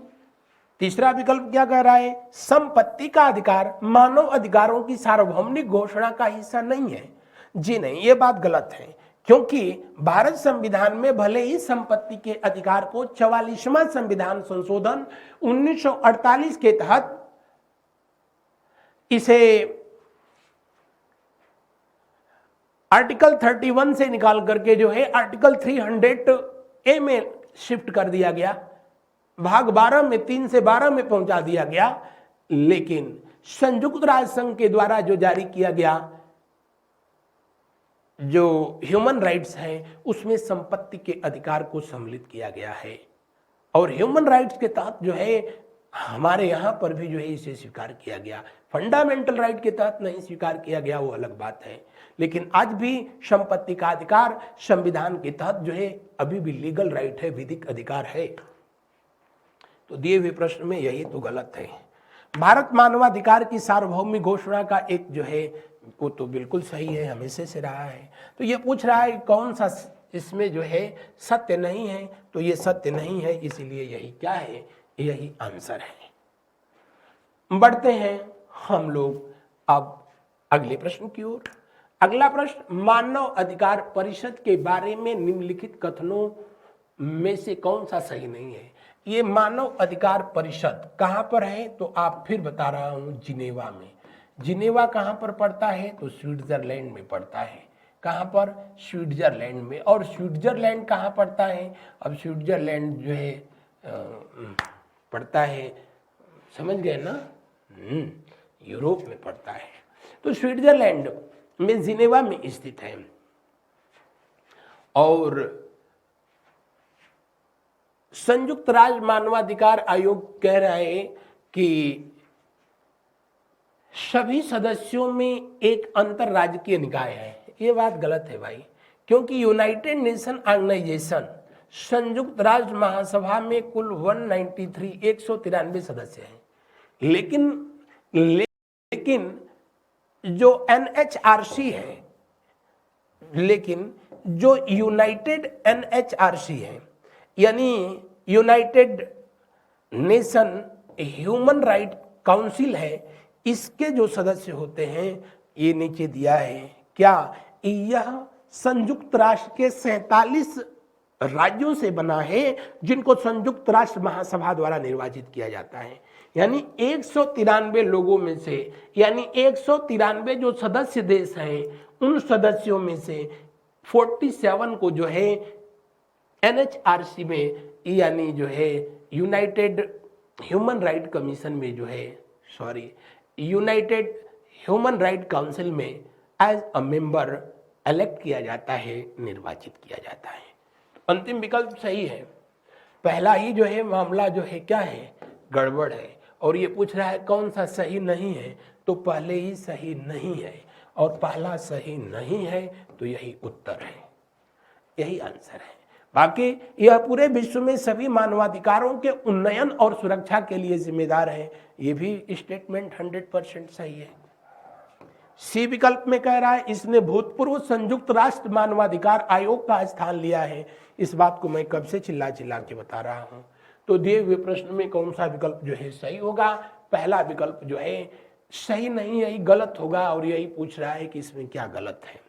तीसरा विकल्प क्या कह रहा है, संपत्ति का अधिकार मानव अधिकारों की सार्वभौमिक घोषणा का हिस्सा नहीं है। जी नहीं, ये बात गलत है, क्योंकि भारत संविधान में भले ही संपत्ति के अधिकार को 44वां संविधान संशोधन 1948 के तहत इसे आर्टिकल 31 से निकाल करके जो है आर्टिकल 300A में शिफ्ट कर दिया गया, भाग 12 में 3 से 12 में पहुंचा दिया गया, लेकिन संयुक्त राष्ट्र संघ के द्वारा जो जारी किया गया जो ह्यूमन राइट्स है उसमें संपत्ति के अधिकार को सम्मिलित किया गया है। और ह्यूमन राइट्स के तहत जो है हमारे यहाँ पर भी जो है इसे स्वीकार किया गया, फंडामेंटल राइट के तहत नहीं स्वीकार किया गया, वो अलग बात है। लेकिन आज भी संपत्ति का अधिकार संविधान के तहत जो है अभी भी लीगल राइट है, विधिक अधिकार है। तो दिए हुए प्रश्न में यही तो गलत है। भारत मानवाधिकार की सार्वभौमिक घोषणा का एक जो है वो तो बिल्कुल सही है, हमेशा से रहा है। तो ये पूछ रहा है कौन सा इसमें जो है सत्य नहीं है, तो ये सत्य नहीं है, इसीलिए यही क्या है, यही आंसर है। बढ़ते हैं हम लोग अब अगले प्रश्न की ओर। अगला प्रश्न, मानव अधिकार परिषद के बारे में निम्नलिखित कथनों में से कौन सा सही नहीं है। ये मानव अधिकार परिषद कहां पर है, तो आप फिर बता रहा हूं, जिनेवा में। जिनेवा कहां पर पड़ता है, तो स्विट्जरलैंड में पड़ता है। कहां पर, स्विट्जरलैंड में। और स्विट्जरलैंड कहां पड़ता है, अब स्विट्जरलैंड जो है पड़ता है, समझ गए ना, यूरोप में पड़ता है। तो स्विट्जरलैंड में जिनेवा में स्थित है। और संयुक्त राष्ट्र मानवाधिकार आयोग कह रहा है कि सभी सदस्यों में एक अंतरराज्यीय निकाय है। ये बात गलत है भाई, क्योंकि यूनाइटेड नेशन ऑर्गेनाइजेशन संयुक्त राष्ट्र महासभा में कुल 193 सदस्य हैं। लेकिन जो एनएचआरसी है, लेकिन जो यूनाइटेड एनएचआरसी है, यानी United Nation Human Right council है, इसके जो सदस्य होते हैं, ये नीचे दिया है क्या, यह संयुक्त राष्ट्र के 47 राज्यों से बना है, जिनको संयुक्त राष्ट्र महासभा द्वारा निर्वाचित किया जाता है। यानी 193 लोगों में से, यानी 193 जो सदस्य देश हैं, उन सदस्यों में से 47 को जो है एनएचआरसी में, यानी जो है यूनाइटेड ह्यूमन राइट कमीशन में जो है, यूनाइटेड ह्यूमन राइट काउंसिल में एज अ मेंबर इलेक्ट किया जाता है, निर्वाचित किया जाता है। तो अंतिम विकल्प सही है। पहला ही जो है मामला जो है क्या है, गड़बड़ है। और ये पूछ रहा है कौन सा सही नहीं है, तो पहले ही सही नहीं है, और पहला सही नहीं है, तो यही उत्तर है, यही आंसर है। बाकी यह पूरे विश्व में सभी मानवाधिकारों के उन्नयन और सुरक्षा के लिए जिम्मेदार है। यह भी स्टेटमेंट 100% सही है। सी विकल्प में कह रहा है इसने भूतपूर्व संयुक्त राष्ट्र मानवाधिकार आयोग का स्थान लिया है। इस बात को मैं कब से चिल्ला चिल्ला के बता रहा हूं। तो दिए हुए प्रश्न में कौन सा विकल्प जो है सही होगा, पहला विकल्प जो है सही नहीं है, गलत होगा। और यही पूछ रहा है कि इसमें क्या गलत है,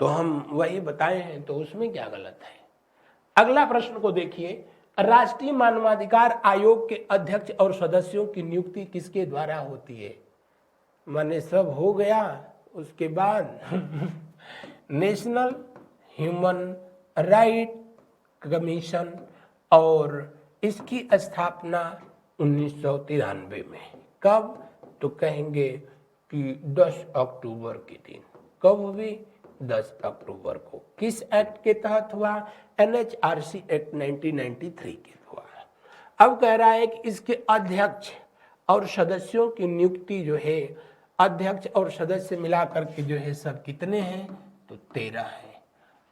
तो हम वही बताए हैं, तो उसमें क्या गलत है। अगला प्रश्न को देखिए, राष्ट्रीय मानवाधिकार आयोग के अध्यक्ष और सदस्यों की नियुक्ति किसके द्वारा होती है। माने सब हो गया, उसके बाद नेशनल ह्यूमन राइट कमीशन, और इसकी स्थापना 1993 में। कब, तो कहेंगे कि 10 अक्टूबर के दिन। कब हुई, 10 अक्टूबर को। किस एक्ट के तहत हुआ? NHRC एक्ट 1993 के हुआ। अब कह रहा है कि इसके अध्यक्ष और सदस्यों की नियुक्ति जो है, अध्यक्ष और सदस्य मिलाकर के जो है सब कितने हैं? तो 13 है।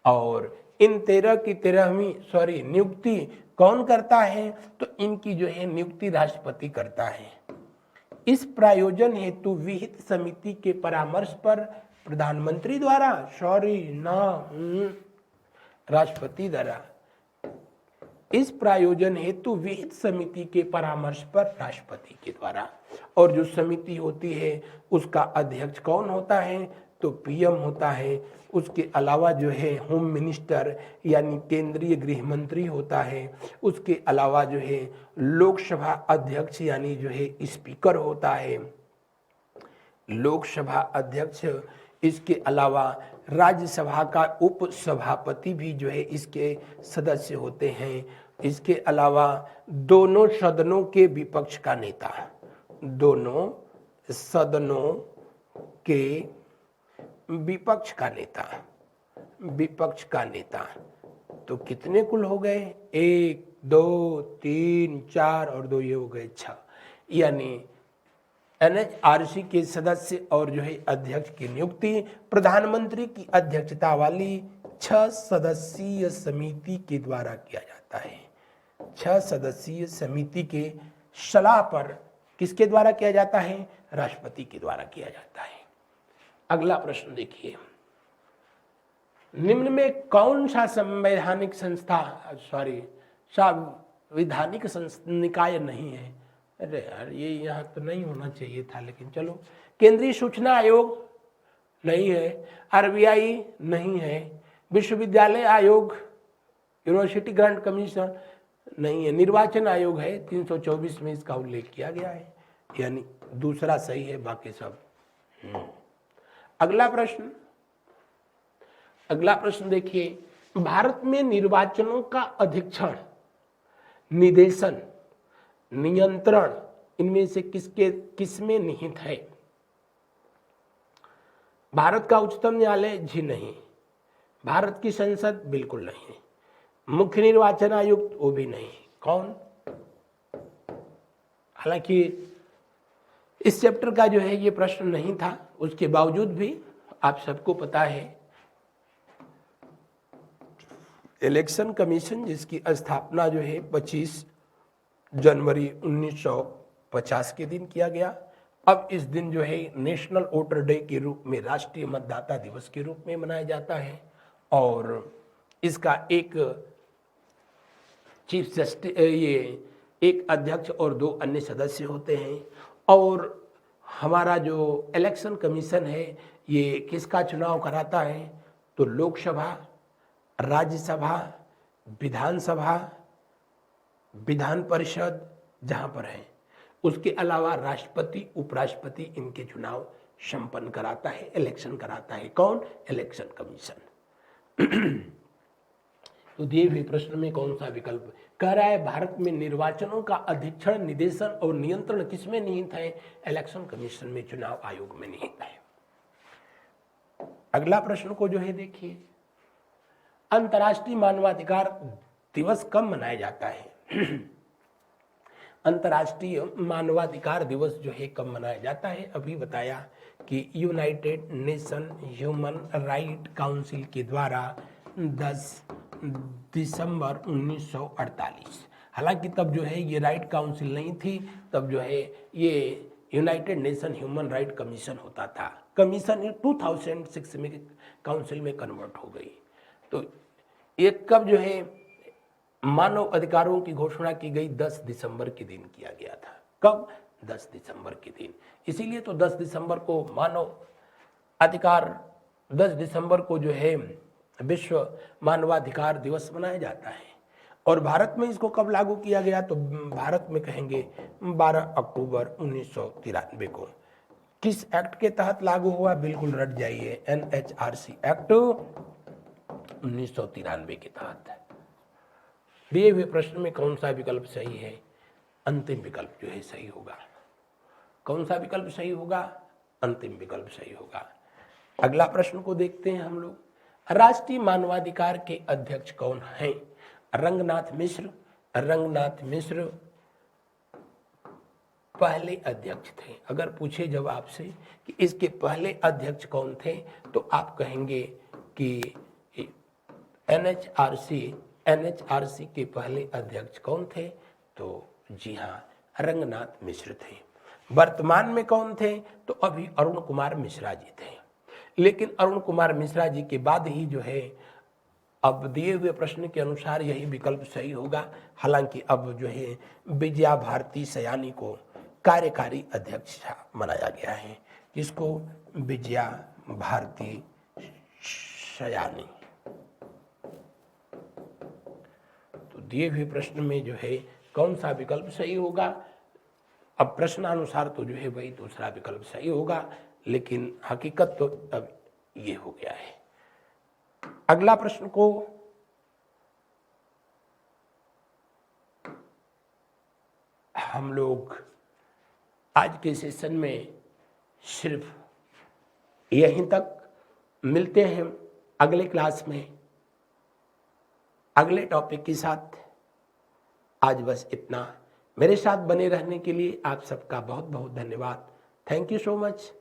और इन 13 की 13वीं नियुक्ति कौन करता है? तो इनकी जो है नियुक्ति राष्ट्रपति करता है। इस प्रायोजन हेतु विहित समिति के परामर्श पर प्रधानमंत्री द्वारा राष्ट्रपति द्वारा, इस प्रायोजन हेतु विहित समिति के परामर्श पर राष्ट्रपति के द्वारा। और जो समिति होती है उसका अध्यक्ष कौन होता है? तो PM होता है। उसके अलावा जो है होम मिनिस्टर यानी केंद्रीय गृह मंत्री होता है। उसके अलावा जो है लोकसभा अध्यक्ष यानी जो है स्पीकर होता है, लोकसभा अध्यक्ष। इसके अलावा राज्यसभा का उप सभापति भी जो है इसके सदस्य होते हैं। इसके अलावा दोनों सदनों के विपक्ष का नेता, दोनों सदनों के विपक्ष का नेता, विपक्ष का नेता। तो कितने कुल हो गए? 1 2 3 4 और 2 ये हो गए 6। यानी NHRC के सदस्य और जो है अध्यक्ष की नियुक्ति प्रधानमंत्री की अध्यक्षता वाली 6 सदस्यीय समिति के द्वारा किया जाता है। 6 सदस्यीय समिति के सलाह पर किसके द्वारा किया जाता है? राष्ट्रपति के द्वारा किया जाता है। अगला प्रश्न देखिए, निम्न में कौन सा संवैधानिक संस्था संवैधानिक निकाय नहीं है? अरे यार ये यहाँ तो नहीं होना चाहिए था, लेकिन चलो। केंद्रीय सूचना आयोग नहीं है, RBI नहीं है, विश्वविद्यालय आयोग यूनिवर्सिटी ग्रांट कमीशन नहीं है, निर्वाचन आयोग है, 324 में इसका उल्लेख किया गया है, यानी दूसरा सही है, बाकी सब। अगला प्रश्न देखिए, भारत में निर्वाचनों का अधीक्षण, निदेशन, नियंत्रण इनमें से किसमें निहित है? भारत का उच्चतम न्यायालय जी नहीं, भारत की संसद बिल्कुल नहीं, मुख्य निर्वाचन आयुक्त वो भी नहीं। कौन? हालांकि इस चैप्टर का जो है ये प्रश्न नहीं था, उसके बावजूद भी आप सबको पता है इलेक्शन कमीशन जिसकी स्थापना जो है 25 जनवरी 1950 के दिन किया गया। अब इस दिन जो है नेशनल वोटर डे के रूप में, राष्ट्रीय मतदाता दिवस के रूप में मनाया जाता है। और इसका एक चीफ जस्टिस, ये एक अध्यक्ष और 2 अन्य सदस्य होते हैं। और हमारा जो इलेक्शन कमीशन है ये किसका चुनाव कराता है? तो लोकसभा, राज्यसभा, विधानसभा, विधान परिषद जहां पर है, उसके अलावा राष्ट्रपति, उपराष्ट्रपति इनके चुनाव संपन्न कराता है, इलेक्शन कराता है। कौन? Election commission. तो दिए हुए प्रश्न में कौन सा विकल्प कह रहा है? भारत में निर्वाचनों का अधीक्षण, निदेशन और नियंत्रण किसमें निहित है? इलेक्शन कमीशन में, चुनाव आयोग में निहित है। अगला प्रश्न को जो है देखिए, अंतर्राष्ट्रीय मानवाधिकार दिवस कब मनाया जाता है? अंतर्राष्ट्रीय मानवाधिकार दिवस जो है कब मनाया जाता है? अभी बताया कि United Nation Human Right council के द्वारा 10 दिसंबर 1948। हालांकि तब जो है ये राइट काउंसिल नहीं थी, तब जो है ये United Nation Human right commission होता था। कमीशन 2006 में काउंसिल में कन्वर्ट हो गई। तो ये कब जो है मानव अधिकारों की घोषणा की गई? 10 दिसंबर के दिन किया गया था। कब? 10 दिसंबर के दिन। इसीलिए तो 10 दिसंबर को मानव अधिकार, 10 दिसंबर को जो है विश्व मानवाधिकार दिवस मनाया जाता है। और भारत में इसको कब लागू किया गया? तो भारत में कहेंगे 12 अक्टूबर 1993 को। किस एक्ट के तहत लागू हुआ? बिल्कुल रट जाइए, NHRC एक्ट 1993 के तहत। दिए हुए प्रश्न में कौन सा विकल्प सही है? अंतिम विकल्प जो है सही होगा। कौन सा विकल्प सही होगा? अंतिम विकल्प सही होगा। अगला प्रश्न को देखते हैं हम लोग। राष्ट्रीय मानवाधिकार के अध्यक्ष कौन हैं? रंगनाथ मिश्र। रंगनाथ मिश्र पहले अध्यक्ष थे। अगर पूछे जब आपसे कि इसके पहले अध्यक्ष कौन थे, तो आप कहेंगे कि एनएचआरसी के पहले अध्यक्ष कौन थे? तो जी हाँ, रंगनाथ मिश्र थे। वर्तमान में कौन थे? तो अभी अरुण कुमार मिश्रा जी थे। लेकिन अरुण कुमार मिश्रा जी के बाद ही जो है, अब दिए हुए प्रश्न के अनुसार यही विकल्प सही होगा। हालांकि अब जो है विजया भारती सयानी को कार्यकारी अध्यक्ष बनाया गया है। जिसको विजया भारती सयानी। तो दिए हुए प्रश्न में जो है कौन सा विकल्प सही होगा? अब प्रश्नानुसार तो जो है वही दूसरा विकल्प सही होगा, लेकिन हकीकत तो अब ये हो गया है। अगला प्रश्न को हम लोग आज के सेशन में सिर्फ यहीं तक। मिलते हैं अगले क्लास में अगले टॉपिक के साथ। आज बस इतना। मेरे साथ बने रहने के लिए आप सबका बहुत बहुत धन्यवाद। Thank you so much.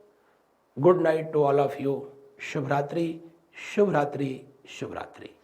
Good night to all of you. शुभ रात्रि, शुभ रात्रि, शुभ रात्रि।